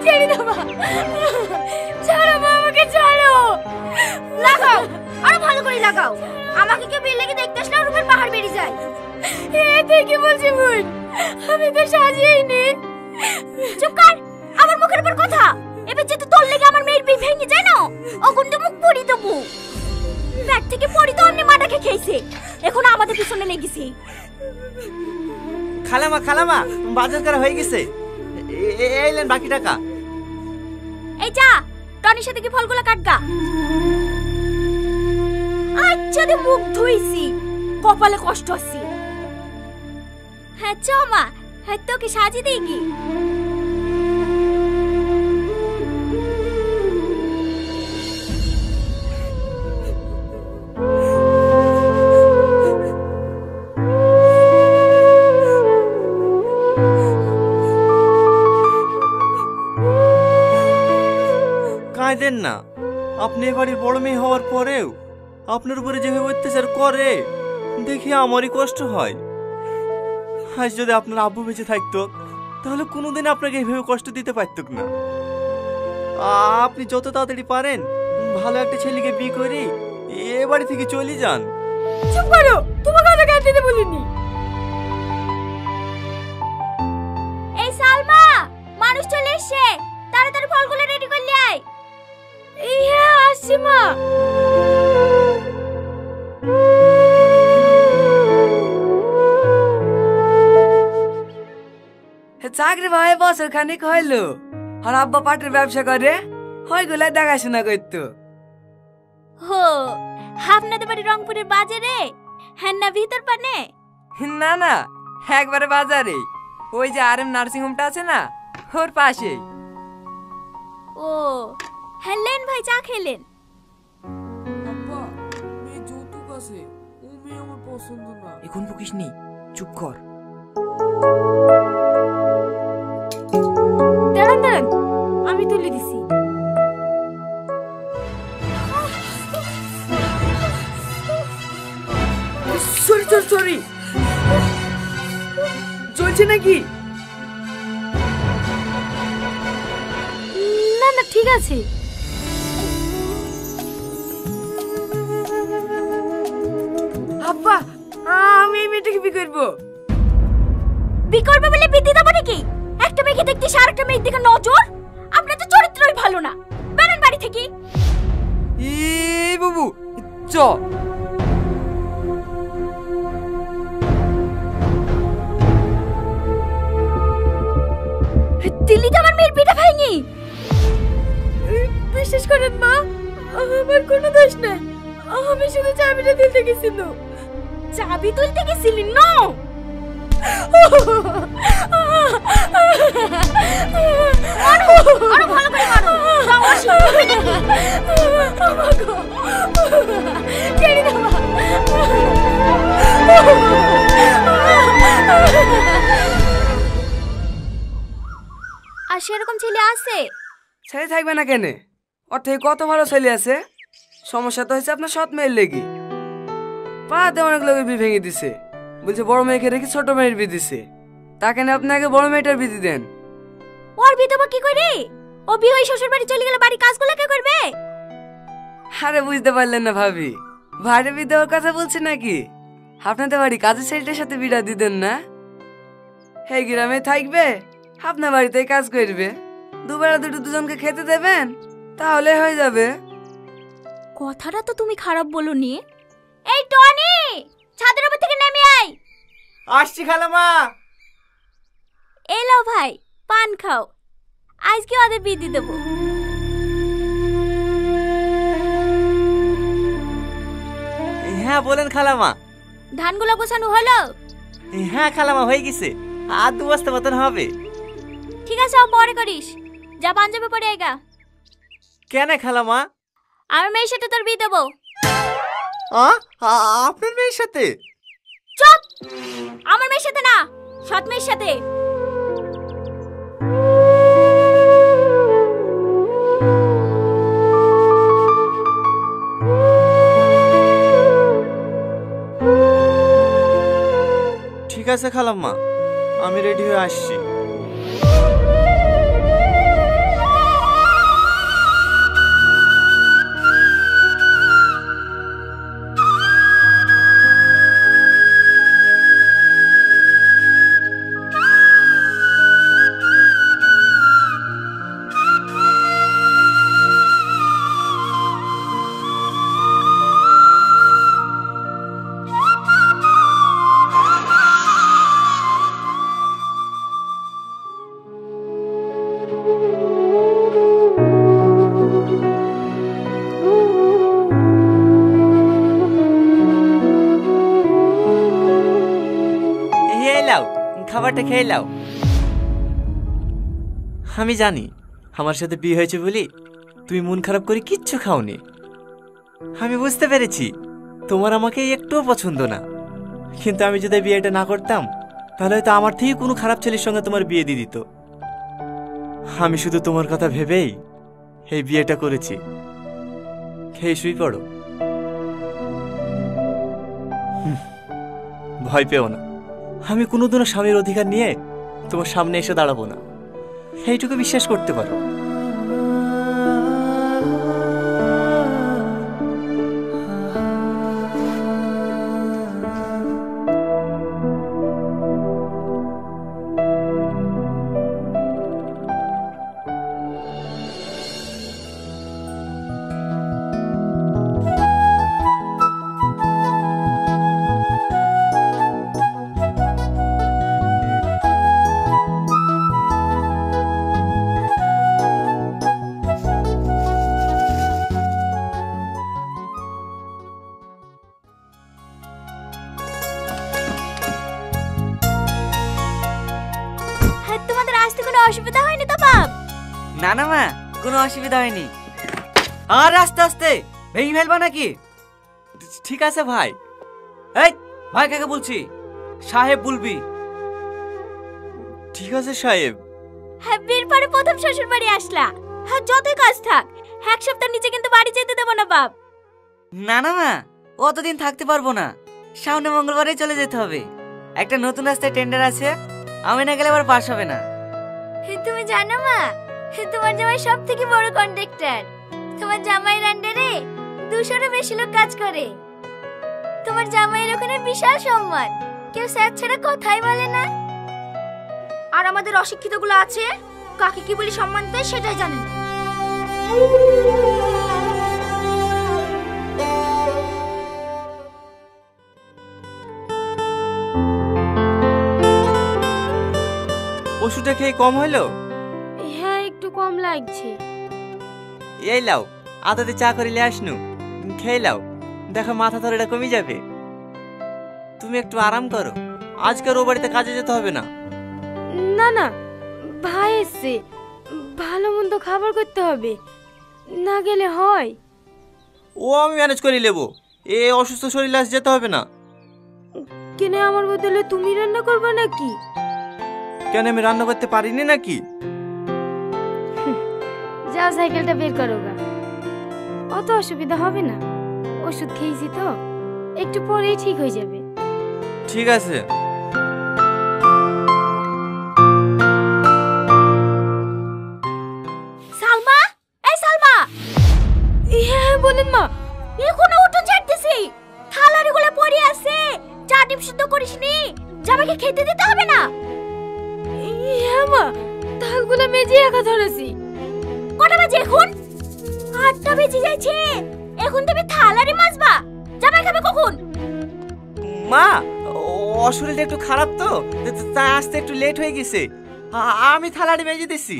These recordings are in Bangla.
ছেড়ে দাও মা, ছাড়ো মা, আমাকে ছাড়ো। লাগাও, আরো ভালো করে লাগাও। আমাকে কেউ বিল লেগে দেখতে আসলে রুমের বাহার বেরিয়ে যায়। তুই কি বলছিস বোন? আমি তো সাজিয়েইনি। চুপ কর, আমার মুখের উপর কথা। এবার যেতে তোর লেগে আমার মেয়ের বিয়ে ভেঙে যায় না, অগুন তো মুখ পড়ি দেবো। ব্যাগ থেকে পড়ি তো অন্য মাটাকে খেয়েছে, এখন আমাদের পিছনে লেগেছে। খালামা খালামা, বাজার করা হয়ে গেছে, এইলেন বাকি টাকা। এই যা, টনির সাথে কি ফলগুলো কাটগা। আচ্ছা দে, মুখ ধুইছি, কপালে কষ্ট আছে। হ্যাঁ চ মা, হ্যাঁ তোকে সাজিয়ে দিই কি। কাঁদেন না, আপনি এবারের বড় মেয়ে হওয়ার পরেও আপনার উপরে যেভাবে অত্যাচার করে দেখি আমারই কষ্ট হয়। আজ যদি আপনার আব্বু বেঁচে থাকতো তাহলে কোনোদিন আপনাকে এইভাবে কষ্ট দিতে পারতুক না। আপনি যত তাড়াতাড়ি পারেন ভালো একটা ছেলেকে বিয়ে করে এ বাড়ি থেকে চলে যান। চুপ করো, তোমাকে কথা কাটতে বলিনি। এই সালমা, মানুষ চলে এসেছে, তাড়াতাড়ি ফলগুলো রেডি করলে আয়। হ্যাঁ আসছি মা। চাকরি ভাই বছর খানিক হইলো, আর আব্বা পাটের ব্যবসা করে, ওইগুলা দেখাশোনা করতো। হো, আপনাদের বাড়ি রংপুরের বাজারে? হ্যাঁ না ভিতর পানে? না না, একবারে বাজারে, ওই যে আরএম নার্সিং হোমটা আছে না, ওর পাশেই। ও হ্যাঁ, লেন ভাই চা খেলেন। আব্বা, মেয়ে যৌতুক আছে, ও মেয়ে আমার পছন্দ না। এখন বকিস নি, চুপ কর। দাঁড়ান দাঁড়ান, আমি তুলে দিছি। সরি সরি সরি, চলছে নাকি? না না ঠিক আছে। আব্বা, আমি এই মেয়েটাকে বিয়ে করবো। বিয়ে করবে বলে বিয়ে দেবো নাকি? একটা মেয়েকে দেখতে আর একটা মেয়ের দিকে নজর, আপনার তো চরিত্রই ভালো না। বেরেন বাড়ি থেকে। এই বাবু চ। দিল্লিতে আমার মেয়ের বিয়েটা ভাঙি। বিশ্বাস করেন মা, আমার কোনো দোষ নাই। আমি শুধু চাবিটা তুলতে গেছিল। চাবি তুলতে গেছিলি? না, আরো ভালো করে মারো। ছেড়ে দাও মা। আর সেরকম ছেলে আছে? ছেলে থাকবে না কেন? ওর থেকে কত ভালো ছেলে আছে। সমস্যা তো হয়েছে আপনার সৎ মেয়ের লেগে। পাড়াতে অনেক লোক বিয়ে ভেঙে দিছে, বলছে বড় মেয়েকে রেখে ছোট মেয়ের বিয়ে দিছে। তাকে না আপনাকে বড় মেয়েটার বিয়ে দেন। ওর বিয়ে দেবো কি করে? ও বিয়ে হয়ে শ্বশুর বাড়ি চলে গেলে বাড়ি কাজগুলো কে করবে? আরে বুঝতে পারলেন না ভাবি, ভাইরে বিয়ে দেওয়ার কথা বলছে নাকি? আপনাদের বাড়ি কাজের ছেলেটার সাথে বিড়া দিতেন না? এই গ্রামে থাকবে, আপনার বাড়িতেই কাজ করবে, দুবেলা দুটো দুজনকে খেতে দেবেন, তাহলে হয়ে যাবে। কথাটা তো তুমি খারাপ বলনি। এই টনি, ছাদের উপর থেকে নেমে আয়। আসছি খালামা। এলো ভাই, পান খাও, আজকে ওদের বিয়ে দিয়ে দেবো। হ্যাঁ বলেন খালামা। ধানগুলো গোছানো হলো? হ্যাঁ খালামা, হয়ে গেছে, আর 2 বস্তা মতন হবে। ঠিক আছে, পরে করিস। যা পাঞ্জাবি পরে আইগা। কেন খালামা? আমার মেয়ের সাথে তোর বিয়ে দেবো। আপনার মেয়ের সাথে? চুপ! আমার মেয়ের সাথে না, সৎ মেয়ের সাথে। ঠিক আছে খালাম্মা, আমি রেডি হয়ে আসছি। খাবারটা খেয়ে নাও। আমি জানি আমার সাথে বিয়ে হয়েছে বলি তুমি মন খারাপ করে কিচ্ছু খাওনি। আমি বুঝতে পেরেছি তোমার আমাকে একটুও পছন্দ না, কিন্তু আমি যদি বিয়েটা না করতাম তাহলে হয়তো আমার থেকে কোনো খারাপ ছেলের সঙ্গে তোমার বিয়ে দিয়ে দিত। আমি শুধু তোমার কথা ভেবেই এই বিয়েটা করেছি। খেয়ে শুই পড়ো। ভয় পেও না, আমি কোনোদিনও স্বামীর অধিকার নিয়ে তোমার সামনে এসে দাঁড়াবো না, এইটুকু বিশ্বাস করতে পারো। তোমাদের আসতে কোনো অসুবিধা হয়নি তো বাপ? না না মা, কোনো অসুবিধা হয়নি। আর আস্তে আস্তে ভেঙে ফেলবা নাকি? ঠিক আছে ভাই। এই ভাই কাকে বলছি? সাহেব বলবি। ঠিক আছে সাহেব। হ্যাঁ, বিয়ের পরে প্রথম শ্বশুর বাড়ি আসলা, হ্যাঁ যতই কাজ থাক এক সপ্তাহ নিচে কিন্তু বাড়ি যেতে দেবো না বাপ। না না মা, অতদিন থাকতে পারবো না, সামনে মঙ্গলবারেই চলে যেতে হবে। একটা নতুন রাস্তায় টেন্ডার আছে, আমি না গেলে আবার পাস হবে না। তুমি জানো মা, তোমার জামাই সব থেকে বড় কন্ট্রাক্টর। তোমার জামাইয়ের আন্ডারে 200-এরও বেশি লোক কাজ করে। তোমার জামাইয়ের ওখানে বিশাল সম্মান, কেউ স্যার ছাড়া কথাই বলে না। আর আমাদের অশিক্ষিত গুলো আছে, কাকে কি বলি সম্মান দেয় সেটাই জানে না। ওষুধটা খেয়ে কম হলো? হ্যাঁ, একটু কম লাগছে। এই লাও, আদাতে চা করিলে আসনু, খেয়ে লাও, দেখো মাথা ধরেটা কমে যাবে। তুমি একটু আরাম করো, আজকের ও বাড়িতে কাজে যেতে হবে না। না না, ভাই এসছে, ভালো মন্দ খাবার করতে হবে, না গেলে হয়। ও আমি ম্যানেজ করে নেবো, এ অসুস্থ শরীরে আজ যেতে হবে না। কেন আমার বদলে তুমি রান্না করবে নাকি? কেন আমি রান্না করতে পারিনি নাকি? যাও সাইকেলটা বের করো গা, অত অসুবিধা হবে না। ওষুধ খেয়েছি তো, একটু পরেই ঠিক হয়ে যাবে। ঠিক আছে। সালমা, এই সালমা। হ্যাঁ বলেন মা। এখনো উঠোন ঝাড়তেছি, থালারিগুলো পড়ে আছে, চা ডিম সিদ্ধ করিসনি, জামাইকে খেতে দিতে হবে না? হ্যাঁ মা, থালগুলো মেজে একা ধরেছি। কটা বাজে এখন? 8টা বেজে যাচ্ছে, এখন তুমি থালারি মাজবা? জামাই খাবে কখন? মা, ও শরীরটা একটু খারাপ তো, তাই আসতে একটু লেট হয়ে গেছে। আমি থালাটি মেজে দিছি।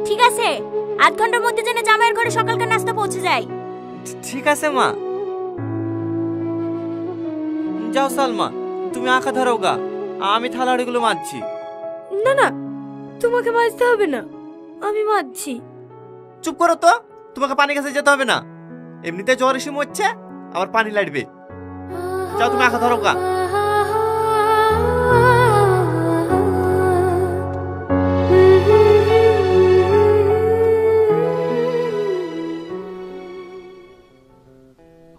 ঠিক আছে, 8 ঘন্টার মধ্যে যেন জামাইয়ের ঘরে সকালকার নাস্তা পৌঁছে যায়। ঠিক আছে মা। যাও সালমা, তুমি আঁকা ধরাও গা, আমি থালাড়িগুলো মাজছি। না না, তোমাকে মাজতে হবে না, আমি মাজছি। চুপ করো তো, তোমাকে পানি কাছে যেতে হবে না, এমনিতে জ্বর এসে মরছে, আবার পানি লাগবে। যাও তুমি আঁকা ধরাও গা।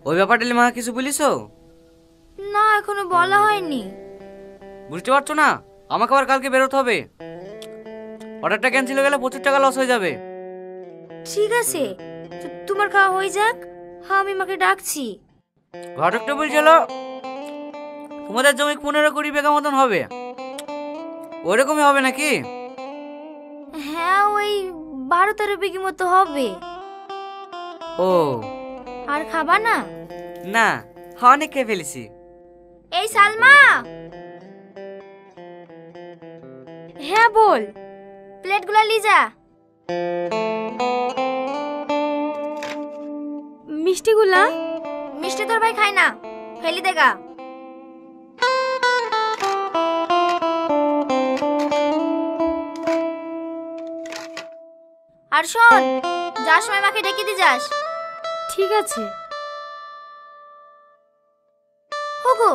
ওই ব্যাপারটা মা কিছু বলিছো? না, এখনো বলা হয়নি। বুঝতে পারছো না, আমাকে আবার কালকে বেরোতে হবে। অর্ডারটা ক্যান্সেল হয়ে গেলে 25 টাকা লস হয়ে যাবে। ঠিক আছে, তোমার খাওয়া হয়ে যাক, আমি মাকে ডাকছি। ঘটকটা বলছিল তোমাদের জমি 15-20 বিঘা মতন হবে, ওইরকমই হবে নাকি? হ্যাঁ, ওই 12-13 বিঘি মতো হবে। ও আর খাবা না? না, অনেক খেয়ে ফেলেছি। এই সালমা। হ্যাঁ বল। প্লেটগুলো লিজা। মিষ্টিগুলা? মিষ্টি তোর ভাই খায় না, ফেলি দেগা। আর শোন, যার সময় মাকে ডেকে দিয়ে যাস। ঠিক আছে। হোগো,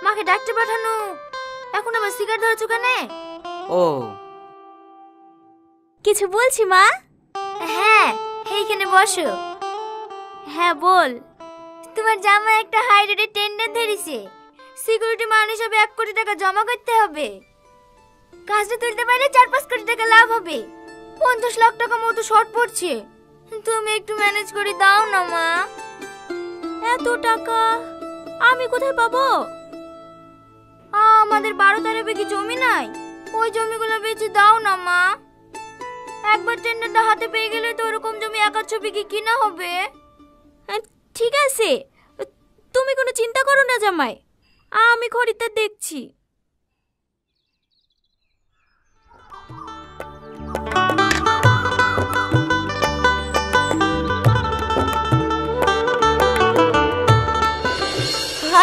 মাকে ডাকতে পাঠানো, এখন আবার সিগারেট ধরেছো কেন? ও কিছু বলছি মা? হ্যাঁ, এইখানে বসো। হ্যাঁ বল। তোমার জামাই একটা হাই রেটের টেন্ডার ধরেছে, সিকিউরিটি মান হিসাবে 1 কোটি টাকা জমা করতে হবে। কাজটা তুলতে পারলে 4-5 কোটি টাকা লাভ হবে। 50 লাখ টাকা মতো শর্ট পড়ছে, তুমি একটু ম্যানেজ করে দাও না মা। এত টাকা আমি কোথায় পাবো? আমাদের 12-13 বিঘি জমি নাই, ওই জমিগুলো বেচে দাও না মা। একবার টেন্ডারটা হাতে পেয়ে গেলে তো ওরকম জমি 1-2 বিঘি কিনা হবে। ঠিক আছে, তুমি কোনো চিন্তা করো না জামাই, আমি খরিদ্দার দেখছি।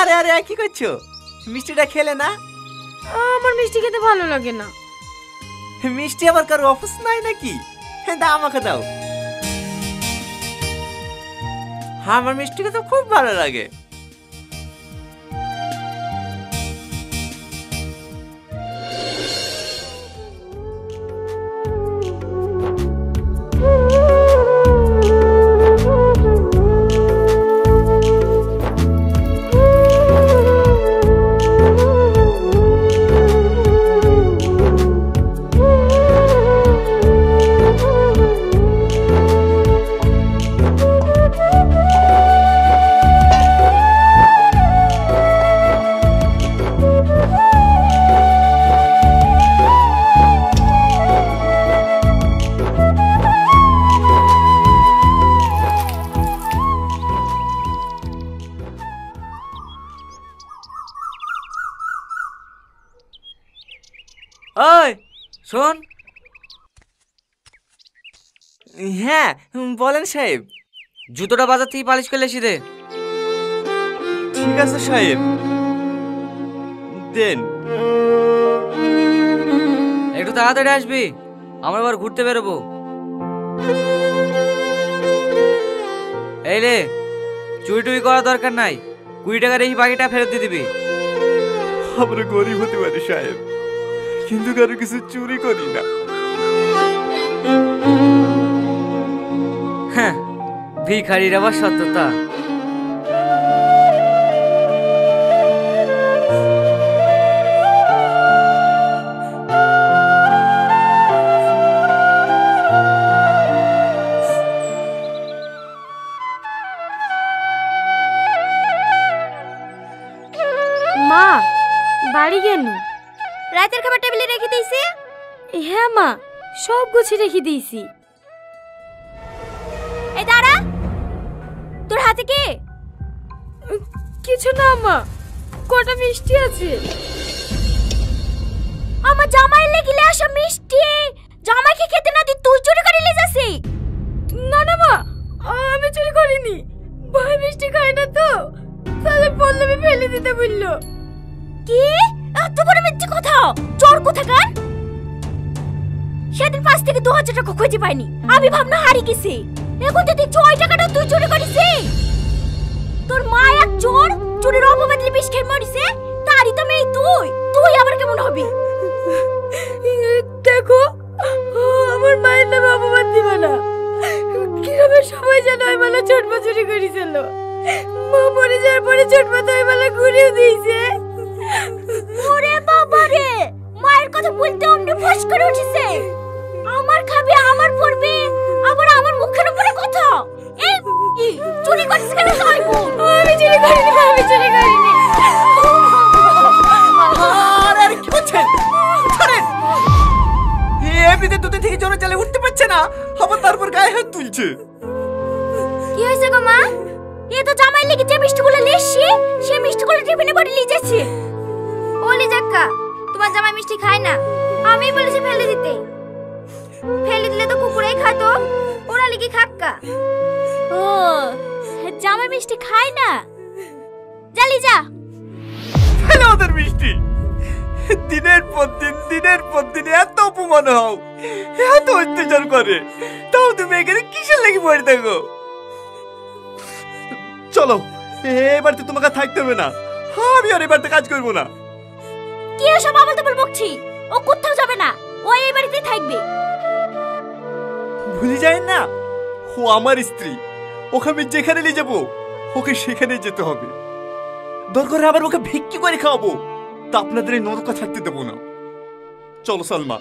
আরে আরে কি করছো? মিষ্টিটা খেলে না? আমার মিষ্টি খেতে ভালো লাগে না। মিষ্টি আবার কারো অফিস নাই নাকি? দাও আমাকে দাও। আমার মিষ্টি খেতে খুব ভালো লাগে। ওই শোন। হ্যাঁ বলেন সাহেব। জুতোটা বাজার থেকে পালিশ করে এসে দে। ঠিক আছে সাহেব, দেন। একটু তাড়াতাড়ি আসবি, আমরা আবার ঘুরতে বেরোবো। এই রে, চুরি টুরি করার দরকার নাই, 20 টাকা রেখে বাকিটা ফেরত দিয়ে দিবি। আমরা গরিব হতে পারি সাহেব, কিন্তু কারো কিছু চুরি করি না। হ্যাঁ, ভিখারির আবার সত্যতা। মা, বাড়ি কেন? রাতের খাবার টেবিলে রেখে দিয়েছি। হ্যাঁ মা, সব গুছিয়ে রেখে দিয়েছি। এই দাঁড়া, তোর হাতে কি? কিছু না মা, কটা মিষ্টি আছে। আমার জামাইয়ের লেগিলে আসা মিষ্টি জামাইকে খেতে না দি তুই চুরি করে নিয়ে যাসি? না না মা, আমি চুরি করিনি। ভাই মিষ্টি খায় না তো, তাহলে পল্লবী ফেলে দিতে বললো। কি এত বড় মিথ্যে কথা? চোর কোথাকার! সেদিন 5 থেকে 2000 টাকা খুঁজে পাইনি, আমি ভাবনা হারিয়ে গেছি। এখন তুই 6 টাকাটা তুই চুরি করিস? তোর মা এক চোর, চুরির অপবাদে বিষ খেয়ে মরিছে, তারই তো মেয়ে তুই। তুই আবার কেমন হবি? দেখো, আমার মায়ের নামে অপবাদ দিবা না। কিভাবে সবাই জানো ওই মালা ছোটমা চুরি করেছিল। মা মরে যাওয়ার পরে ছোটমা তো ওই মালা ঘুরিয়ে দিয়েছে। ওরে বাবা রে, মায়ের কথা বলতে অমনি ফস করে উঠেছে। আমার খাবে, আমার পড়বে, আবার আমার মুখের উপরে কথা। এই চুরি করিস কেন তুই? আমি চুরি করিনি, আমি চুরি করিনি। আরে কি করছেন? ছাড়েন। এমনিতে দুদিন থেকে জ্বরে চালে উঠতে পারছে না, আবার তারপর গায়ে হাত তুলছে। কি হয়েছে গো মা? এ তো জামাই লেগে যে মিষ্টিগুলো লেসছি, সে মিষ্টিগুলো টিফিনে ভরে নিয়ে যাচ্ছে। ওলি জাক্কা, তোমার জামাই মিষ্টি খায় না, আমি বলেছি ফেলে দিতে। ফেলে দিলে তো কুকুরেই খাতো, ওরা লিখে খাক্কা। ও জামাই মিষ্টি খায় না? জালি যা ফেলে ওদের মিষ্টি। দিনের পর দিন এত অপমান হও, এত অত্যাচার করে, তাও তুমি এখানে কিসের লেগে পড়ে থাকো? চলো, এই বাড়িতে তোমাকে আর থাকতে হবে না। আমি আর এই বাড়িতে কাজ করবো না। কি এসব আবল তাবল বকছি? ও কোথাও যাবে না, ও এই বাড়িতেই থাকবে। ভুলে যায় না, ও আমার স্ত্রী। ওকে আমি যেখানে নিয়ে যাবো ওকে সেখানে যেতে হবে। দরকার আবার ওকে ভিক্ষি করে খাওয়াবো, তা আপনাদের এই নরকা থাকতে দেবো না। চলো সালমা।